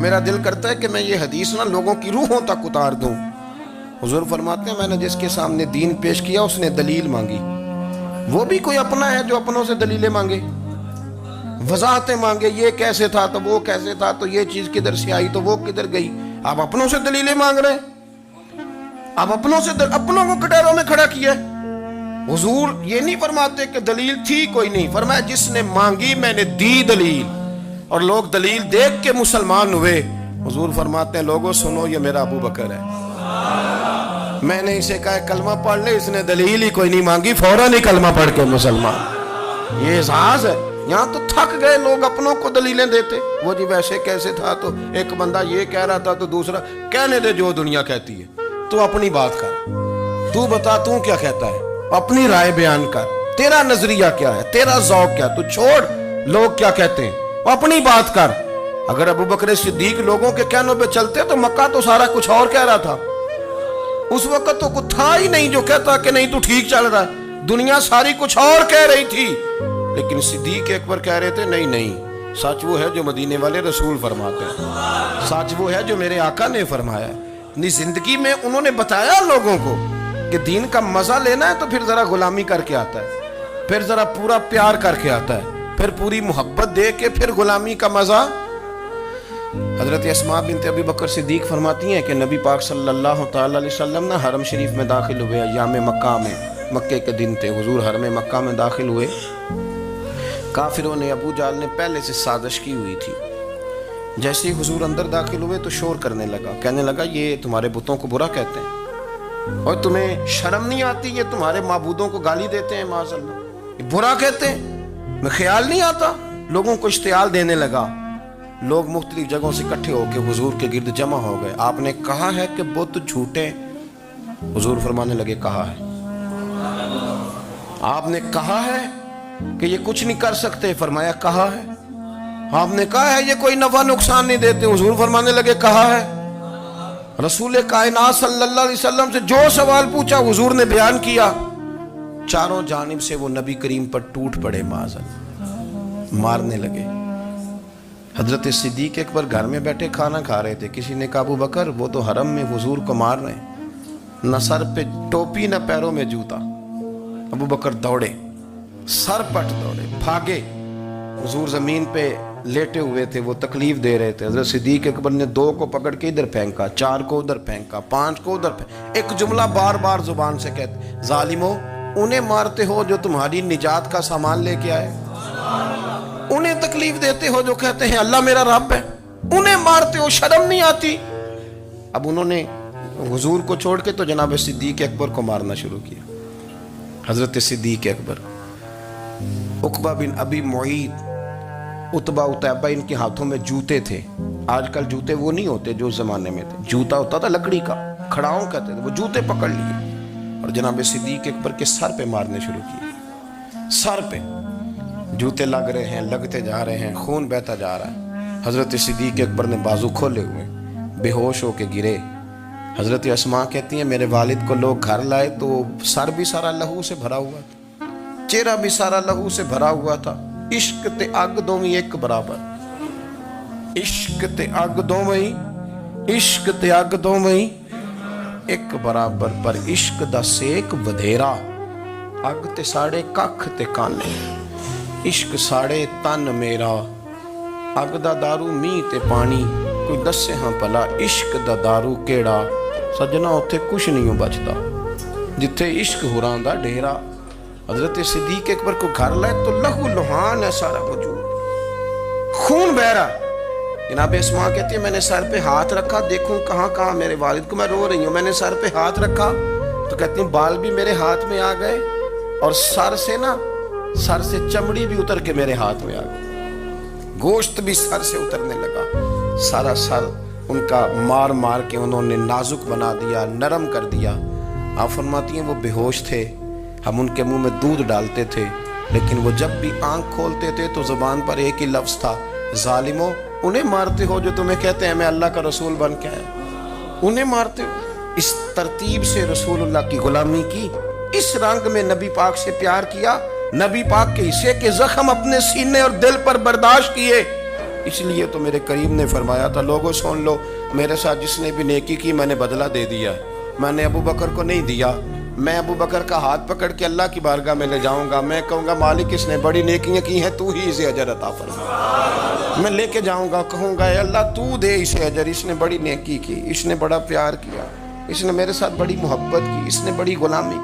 میرا دل کرتا ہے کہ میں یہ حدیث نا لوگوں کی روحوں تک اتار دوں۔ حضور فرماتے ہیں میں نے جس کے سامنے دین پیش کیا اس نے دلیل مانگی، وہ بھی کوئی اپنا ہے جو اپنوں سے دلیلیں مانگے، وضاحتیں مانگے، یہ کیسے تھا تو وہ کیسے تھا تو یہ چیز کدھر سے آئی تو وہ کدھر گئی۔ آپ اپنوں سے دلیلیں مانگ رہے ہیں، آپ اپنوں کو کٹہروں میں کھڑا کیا ہے۔ حضور یہ نہیں فرماتے کہ دلیل تھی کوئی نہیں، فرمایا جس نے مانگی میں نے دی دلیل، اور لوگ دلیل دیکھ کے مسلمان ہوئے۔ حضور فرماتے ہیں لوگوں سنو یہ میرا ابو بکر ہے، میں نے اسے کہا کلمہ پڑھ لے، اس نے دلیل ہی کوئی نہیں مانگی، فوراً ہی کلمہ پڑھ کے مسلمان۔ یہ اعزاز ہے۔ یہاں تو تھک گئے لوگ اپنوں کو دلیلیں دیتے، وہ جی ویسے کیسے تھا تو ایک بندہ یہ کہہ رہا تھا تو دوسرا، کہنے دے جو دنیا کہتی ہے، تو اپنی بات کر، تو بتا تو کیا کہتا ہے، اپنی رائے بیان کر، تیرا نظریہ کیا ہے، تیرا ذوق کیا، تو چھوڑ لوگ کیا کہتے ہیں، اپنی بات کر۔ اگر ابو بکر صدیق لوگوں کے کہنوں پہ چلتے تو مکہ تو سارا کچھ اور کہہ رہا تھا، اس وقت تو کچھ تھا ہی نہیں جو کہتا کہ نہیں تو ٹھیک چل رہا ہے، دنیا ساری کچھ اور کہہ رہی تھی، لیکن صدیق اکبر کہہ رہے تھے نہیں نہیں، سچ وہ ہے جو مدینے والے رسول فرماتے ہیں، سچ وہ ہے جو میرے آقا نے فرمایا ہے۔ زندگی میں انہوں نے بتایا لوگوں کو کہ دین کا مزہ لینا ہے تو پھر ذرا غلامی کر کے آتا ہے، پھر ذرا پورا پیار کر کے آتا ہے، پھر پوری محبت دے کے پھر غلامی کا مزہ۔ حضرت اسماء بنت ابی بکر صدیق فرماتی ہیں کہ نبی پاک صلی اللہ تعالی علیہ وسلم نا حرم شریف میں داخل ہوئے، ایام مکہ میں، مکے کے دن تھے، حضور حرم مکہ میں داخل ہوئے، کافروں نے، ابو جہل نے پہلے سے سازش کی ہوئی تھی۔ جیسے ہی حضور اندر داخل ہوئے تو شور کرنے لگا، کہنے لگا یہ تمہارے بتوں کو برا کہتے ہیں اور تمہیں شرم نہیں آتی، یہ تمہارے معبودوں کو گالی دیتے ہیں، معاذ اللہ یہ برا کہتے ہیں، میں خیال نہیں آتا۔ لوگوں کو اشتعال دینے لگا، لوگ مختلف جگہوں سے اکٹھے ہو کے حضور کے گرد جمع ہو گئے۔ آپ نے کہا ہے کہ بت جھوٹے، حضور فرمانے لگے کہا ہے۔ آپ نے کہا ہے کہ یہ کچھ نہیں کر سکتے، فرمایا کہا ہے۔ آپ نے کہا ہے یہ کوئی نفع نقصان نہیں دیتے، حضور فرمانے لگے کہا ہے۔ رسول کائنات صلی اللہ علیہ وسلم سے جو سوال پوچھا حضور نے بیان کیا، چاروں جانب سے وہ نبی کریم پر ٹوٹ پڑے، معاذ اللہ، مارنے لگے۔ حضرت صدیق اکبر گھر میں بیٹھے کھانا کھا رہے تھے، کسی نے کہا ابو بکر وہ تو حرم میں حضور کو مار رہے ہیں، نہ سر پہ ٹوپی نہ پیروں میں جوتا۔ ابو بکر دوڑے، سر پٹ دوڑے، بھاگے۔ حضور زمین پہ لیٹے ہوئے تھے، وہ تکلیف دے رہے تھے۔ حضرت صدیق اکبر نے 2 کو پکڑ کے ادھر پھینکا، 4 کو ادھر پھینکا، 5 کو ادھر پھینکا، ایک جملہ بار بار زبان سے کہتے، ظالمو انہیں مارتے ہو جو تمہاری نجات کا سامان لے کے آئے، انہیں تکلیف دیتے ہو جو کہتے ہیں اللہ میرا رب ہے، انہیں مارتے ہو، شرم نہیں آتی۔ اب انہوں نے حضور کو چھوڑ کے تو جناب صدیق اکبر کو مارنا شروع کیا۔ حضرت صدیق اکبر، عقبہ بن ابی معیط، عتبہ اتیبہ، ان کے ہاتھوں میں جوتے تھے۔ آج کل جوتے وہ نہیں ہوتے جو اس زمانے میں تھے، جوتا ہوتا تھا لکڑی کا، کھڑاؤں کہتے تھے، وہ جوتے پکڑ لیے اور جناب صدیق اکبر کے سر پہ مارنے شروع کیے۔ سر پہ جوتے لگ رہے ہیں، لگتے جا رہے ہیں، خون بہتا جا رہا ہے۔ حضرت صدیق اکبر نے بازو کھولے ہوئے بے ہوش ہو کے گرے۔ حضرت اسماء کہتی ہیں میرے والد کو لوگ گھر لائے تو سر بھی سارا لہو سے بھرا ہوا تھا، چہرہ بھی سارا لہو سے بھرا ہوا تھا۔ عشق تے اگ دوویں ایک برابر، عشق تے اگ دوویں، عشق تے اگ دوویں ایک برابر، پر عشق دا سیک ودھیرا، اگ تے ساڑے ککھ تے کانے، عشق ساڑے تن میرا، اگ دا دارو می تے پانی، کوئی دسے ہاں پلا عشق دا دارو کیڑا، سجنا اتھے کچھ نہیں بچتا جتھے عشق ہوراں دا ڈیرا۔ حضرت صدیق اکبر کو گھر لائے تو لہو لہان ہے سارا وجود، خون بہ رہا۔ جناب اسماء کہتی ہے میں نے سر پہ ہاتھ رکھا، دیکھوں کہاں کہاں میرے والد کو، میں رو رہی ہوں، میں نے سر پہ ہاتھ رکھا تو کہتی ہیں بال بھی میرے ہاتھ میں آ گئے اور سر سے چمڑی بھی اتر کے میرے ہاتھ میں آ گئی، گوشت بھی سر سے اترنے لگا، سارا سر ان کا مار مار کے انہوں نے نازک بنا دیا، نرم کر دیا۔ آپ فرماتی ہیں وہ بے ہوش تھے، ہم ان کے منہ میں دودھ ڈالتے تھے، لیکن وہ جب بھی آنکھ کھولتے تھے تو زبان پر ایک ہی لفظ تھا، ظالمو انہیں مارتے ہو جو تمہیں کہتے ہیں میں اللہ کا رسول بن کے آیا، انہیں مارتے ہو۔ اس ترتیب سے رسول اللہ کی غلامی کی، اس رنگ میں نبی پاک سے پیار کیا، نبی پاک کے حصے کے زخم اپنے سینے اور دل پر برداشت کیے، اس لیے تو میرے کریم نے فرمایا تھا لوگوں سن لو میرے ساتھ جس نے بھی نیکی کی میں نے بدلہ دے دیا ہے. میں نے ابو بکر کو نہیں دیا. میں ابو بکر کا ہاتھ پکڑ کے اللہ کی بارگاہ میں لے جاؤں گا. میں کہوں گا مالک اس نے بڑی نیکیاں کی ہیں تو ہی اسے اجر عطا فرما. میں لے کے جاؤں گا کہوں گا اے اللہ تو دے اسے اجر. اس نے بڑی نیکی کی, اس نے بڑا پیار کیا, اس نے میرے ساتھ بڑی محبت کی, اس نے بڑی غلامی